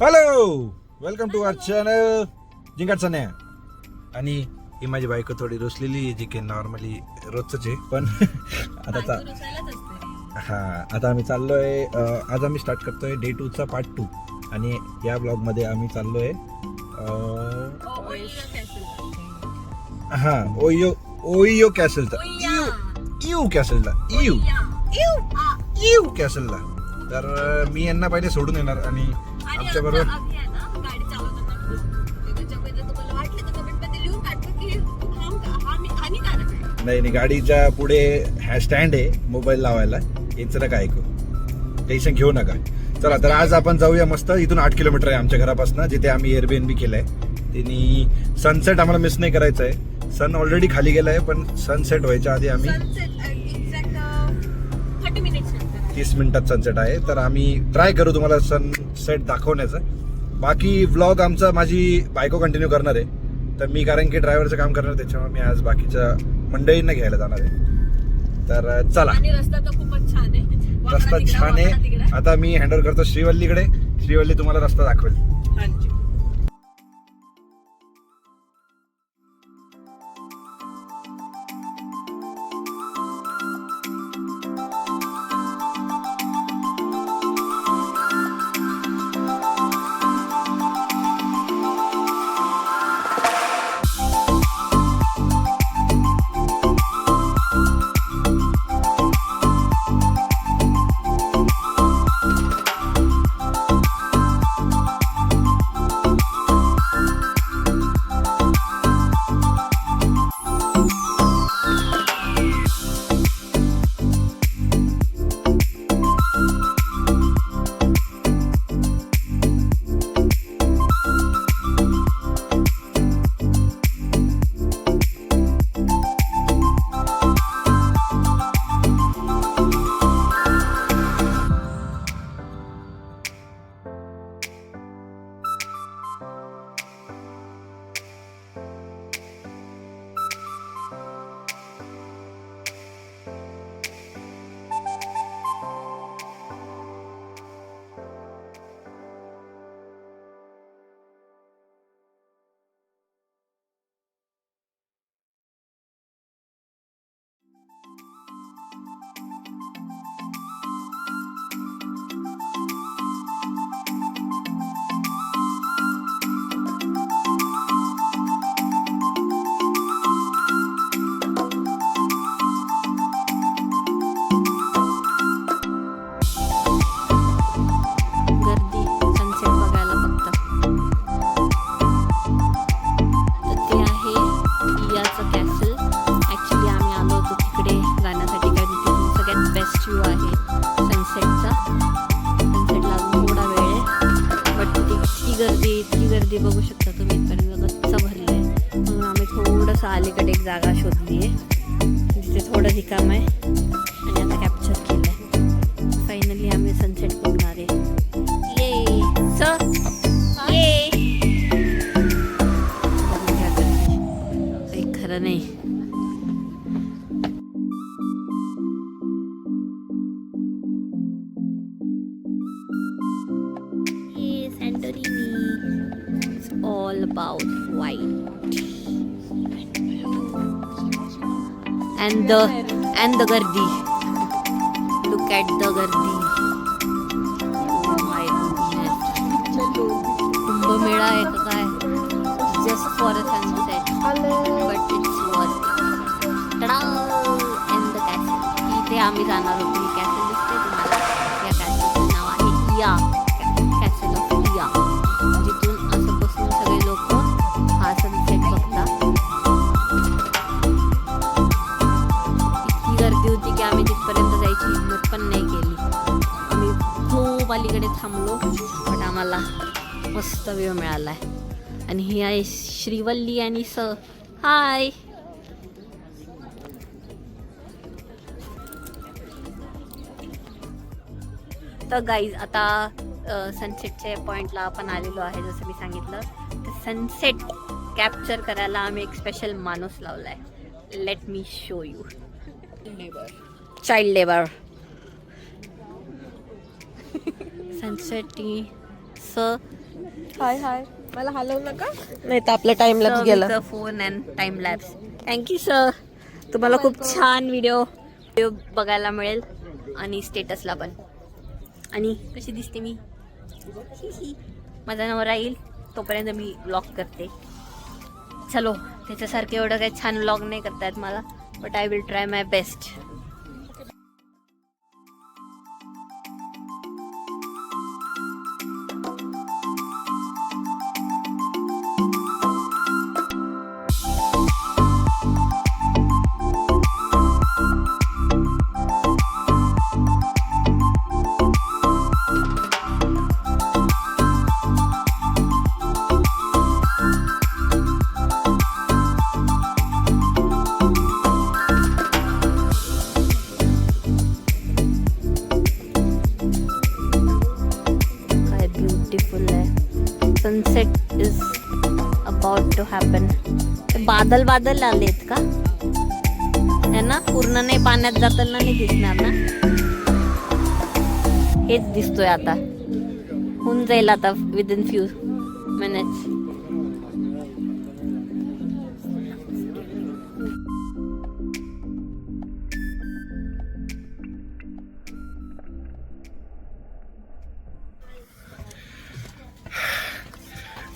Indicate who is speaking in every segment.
Speaker 1: Hello, welcome to our channel Jhingat Sanya. आणि ही माझी बायको थोडी रुसलेली आहे, जी की नॉर्मली रोजच आहे, पण आता आम्ही चाललोय. आज आम्ही स्टार्ट करतोय डे 2 चा पार्ट 2. आणि या ब्लॉग मध्ये आम्ही चाललोय ओयो कॅसलचा इयू कॅसलला. तर मी यांना पहिले सोडून येणार आणि आमच्या बरोबर नाही, गाडीच्या पुढे स्टँड आहे मोबाईल लावायला. यांचं नका ऐकू, टेन्शन घेऊ नका. चला, तर आज आपण जाऊया मस्त. इथून 8 किलोमीटर आहे आमच्या घरापासून, जिथे आम्ही एअरबीएनबी केलंय. त्यांनी सनसेट आम्हाला मिस नाही करायचं आहे. सन ऑलरेडी खाली गेलाय, पण सनसेट व्हायच्या आधी आम्ही 30 मिनिटात सनसेट आहे. तर आम्ही ट्राय करू तुम्हाला सनसेट दाखवण्याचं. बाकी व्लॉग आमचा माझी बायको कंटिन्यू करणार आहे. तर मी, कारण की ड्रायव्हरचं काम करणार, त्याच्यामुळे मी आज बाकीच्या मंडळींना घ्यायला जाणार आहे. तर चला.
Speaker 2: रस्ता तर खूपच छान आहे.
Speaker 1: रस्ता छान आहे. आता मी हँडओव्हर करतो श्रीवल्लीकडे. श्रीवल्ली तुम्हाला रस्ता दाखवेल.
Speaker 2: गर्दी बघू शकता तुम्ही. इथपर्यंत गच्च भरलंय. म्हणून आम्ही थोडंसं अलीकडे एक जागा शोधली आहे जिथे थोडं रिकाम आहे आणि आता कॅप्चर केलंय. फायनली आम्ही सनसेट बघणार आहे. काही खरं नाही. All about white and the gardi. Look at the gardi. Oh my goodness. Kumbh Mela आहे का काय? Just for a sunset, but it's worth it. Ta-da! And the castle. इथे आम्ही जाणार होतो. ही कॅसल दिसते तुम्हाला. या कॅसलचं नाव आहे इया कॅसल ऑफ इया. जिथून असं बसून सगळे लोक हा सनसेट बघतात. इतकी गर्दी होती की आम्ही तिथपर्यंत जायची हिंमत पण नाही केली. आम्ही खूप अलीकडे थांबलो, पण आम्हाला मस्त व्ह्यू मिळाला आहे. आणि ही आहे श्रीवल्ली आणि हाय. तर गाईज, आता सनसेटच्या पॉईंटला आपण आलेलो आहे. जसं मी सांगितलं, तर सनसेट कॅप्चर करायला आम्ही एक स्पेशल माणूस लावला आहे. Let me show you. Child labour. Sunset
Speaker 3: hi hi मला हलवू नका नाही तर आपला टाइम लॅप्स गेला.
Speaker 2: Phone and time lapse. Thank you sir. तुम्हाला खूप छान व्हिडिओ बघायला मिळेल आणि स्टेटसला पण. आणि कशी दिसते मी? माझा नवरा येईल तोपर्यंत मी व्लॉग करते. चलो, त्याच्यासारखे एवढं काही छान व्लॉग नाही करता येत मला, but I will try my best. काय ब्युटिफुल आहे. Sunset is about to happen. बादल बादल आलेत का? है ना? पूर्ण नाही पाण्यात जाताना नाही दिसणार ना? हेच दिसतोय आता. होऊन जाईल आता विदिन फ्यू मिनिट्स.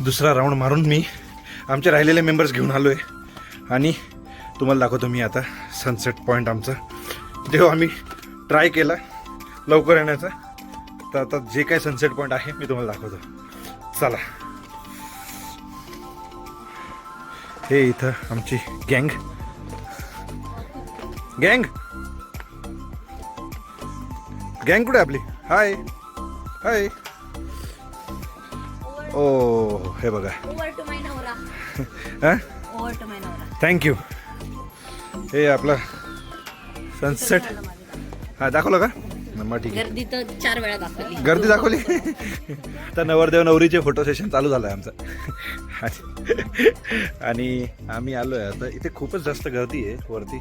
Speaker 1: दुसरा राऊंड मारून मी आमचे राहिलेले मेंबर्स घेऊन आलो आहे आणि तुम्हाला दाखवतो मी आता सनसेट पॉईंट आमचा. जेव्हा आम्ही ट्राय केला लवकर येण्याचा, तर आता जे काय सनसेट पॉईंट आहे मी तुम्हाला दाखवतो. चला. हे इथं आमची गँग कुठे आपली? हाय हाय. ओ हे बघा.
Speaker 2: ओव्हर टू माय नवरा.
Speaker 1: हां,
Speaker 2: ओव्हर टू माय नवरा.
Speaker 1: थँक्यू. हे आपला सनसेट. हा दाखवलं का? मग ठीक आहे.
Speaker 2: गर्दी तर 4 वेळा दाखवली.
Speaker 1: गर्दी दाखवली. तर नवरदेव नवरीचे फोटो सेशन चालू झालं आहे आमचं. आणि आम्ही आलो आहे आता. इथे खूपच जास्त गर्दी आहे वरती.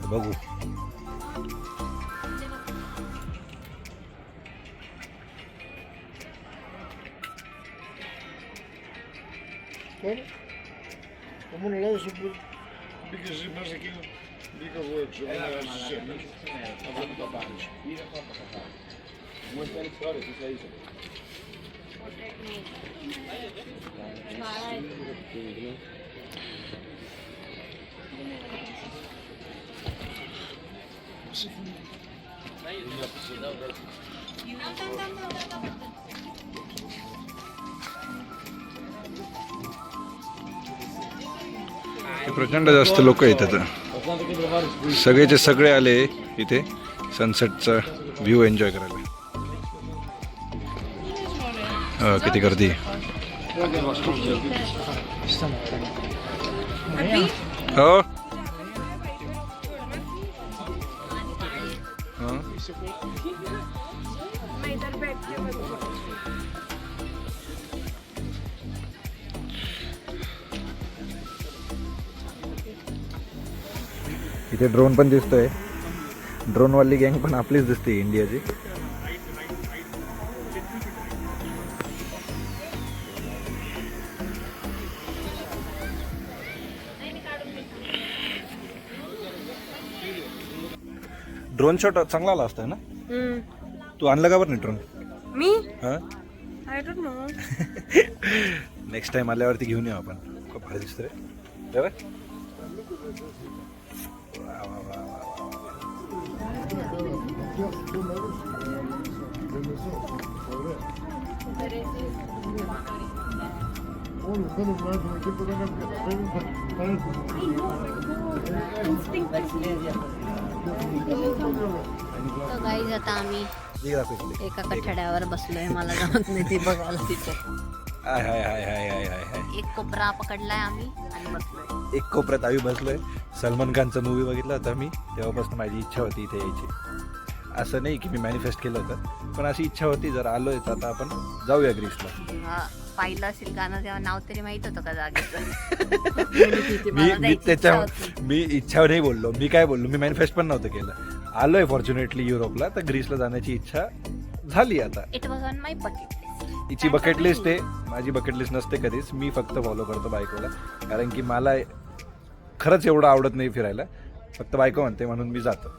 Speaker 1: बघू.
Speaker 4: Como não é sobre bigas mas aqui biga outros,
Speaker 1: प्रचंड जास्त लोक आहेत आता. सगळेचे सगळे आले इथे सनसेटचा व्ह्यू एन्जॉय करायला. किती गर्दी. हो इथे ड्रोन पण दिसतोय. ड्रोनवाली गँग पण आपलीच दिसते इंडियाची. ड्रोन शॉट चांगला आला असता ना? तू आणलं का बरं नाही ड्रोन?
Speaker 3: मी
Speaker 1: हा,
Speaker 3: I don't know.
Speaker 1: Next time आल्यावरती घेऊन येऊ आपण. खूप भारी दिसतोय.
Speaker 2: तर गाईज आता आम्ही एका कठड्यावर बसलोय. मला जमत नाही ते बघायला तिथे.
Speaker 1: हाय हाय हाय हाय हाय हाय हाय.
Speaker 2: एक कोपरा पकडलाय आम्ही आणि बसलोय.
Speaker 1: एक कोपऱ्यात आम्ही बसलोय. सलमान खानचा मूवी बघितला होता मी, तेव्हापासून माझी इच्छा होती इथे यायची. असं नाही की मी मॅनिफेस्ट केलं होतं, पण अशी इच्छा होती जर आलोय तर आता आपण जाऊया ग्रीसला.
Speaker 2: जेव्हा पाहिलं असेल गाणं तेव्हा नाव तरी माहित होतं का जागेचं?
Speaker 1: मी इच्छा नाही बोललो. मी काय बोललो, मी मॅनिफेस्ट पण नव्हतं केलं. आलोय फॉर्च्युनेटली युरोपला, तर ग्रीसला जाण्याची इच्छा झाली आता.
Speaker 2: It was on my bucket list.
Speaker 1: हिची बकेट लिस्ट आहे, माझी बकेट लिस्ट नसते कधीच. मी फक्त फॉलो करतो बायकोला, कारण की मला खरंच एवढं आवडत नाही फिरायला. फक्त बायको म्हणते म्हणून मी जातो.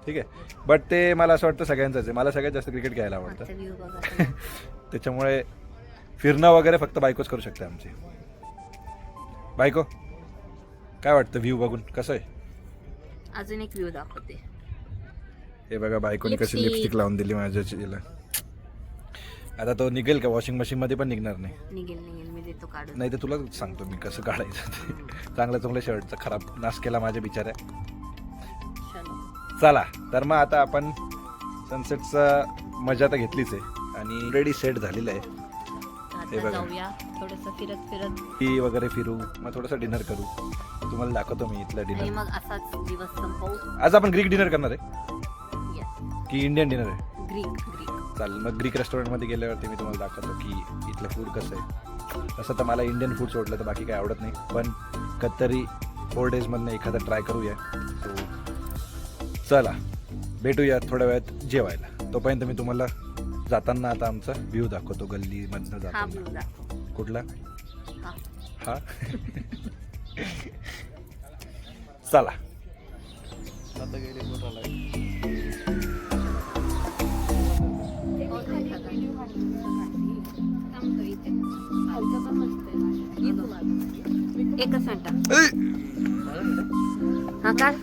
Speaker 1: ठीक आहे. बट ते मला असं वाटतं सगळ्यांचंच आहे. मला सगळ्यात जास्त क्रिकेट खेळायला आवडतं.
Speaker 2: व्ह्यू बघा.
Speaker 1: त्याच्यामुळे फिरणं वगैरे फक्त बायकोच करू शकते आमची. बायको काय वाटतं व्ह्यू बघून कसं आहे?
Speaker 2: अजून एक व्ह्यू दाखवते.
Speaker 1: हे बघा बायकोने कशी
Speaker 2: Lipstick.
Speaker 1: लिपस्टिक लावून दिली माझ्या तिला. आता तो निघेल का? वॉशिंग मशीन मध्ये पण निघणार नाही.
Speaker 2: निघेल मी देतो काढून.
Speaker 1: नाही तर तुला सांगतो मी कसं काढायचं ते. चांगल्या शर्टचा खराब नाश केला माझ्या बिचाऱ्या.
Speaker 2: चलो.
Speaker 1: चला तर मग आता आपण सनसेटचा मजा तर घेतलीच आहे आणि ऑलरेडी सेट झालेलं आहे. हे
Speaker 2: आता
Speaker 1: बघा.
Speaker 2: जाऊया थोडस फिरत
Speaker 1: ती वगैरे फिरू, मग थोडंसं डिनर करू. तुम्हाला दाखवतो मी इथलं
Speaker 2: आणि
Speaker 1: डिनर.
Speaker 2: मग असाच दिवस संपवू.
Speaker 1: आज आपण ग्रीक डिनर करणार आहे
Speaker 2: Yes.
Speaker 1: की इंडियन डिनर आहे?
Speaker 2: ग्रीक.
Speaker 1: चालेल, मग ग्रीक रेस्टॉरंटमध्ये गेल्यावरती मी तुम्हाला दाखवतो की इथलं फूड कसं आहे. तसं तर मला इंडियन फूड सोडलं तर बाकी काय आवडत नाही, पण कधीतरी 4 डेजमधनं एखादं ट्राय करूया. सो चला भेटूया थोड्या वेळात जेवायला. तोपर्यंत मी तुम्हाला जाताना आता आमचा व्ह्यू दाखवतो गल्लीमधनं
Speaker 2: हा
Speaker 1: जाताना.
Speaker 2: व्ह्यू दाखव.
Speaker 1: कुठला?
Speaker 2: हा.
Speaker 1: हा. चला.
Speaker 2: एकच मिनिट. हा काय?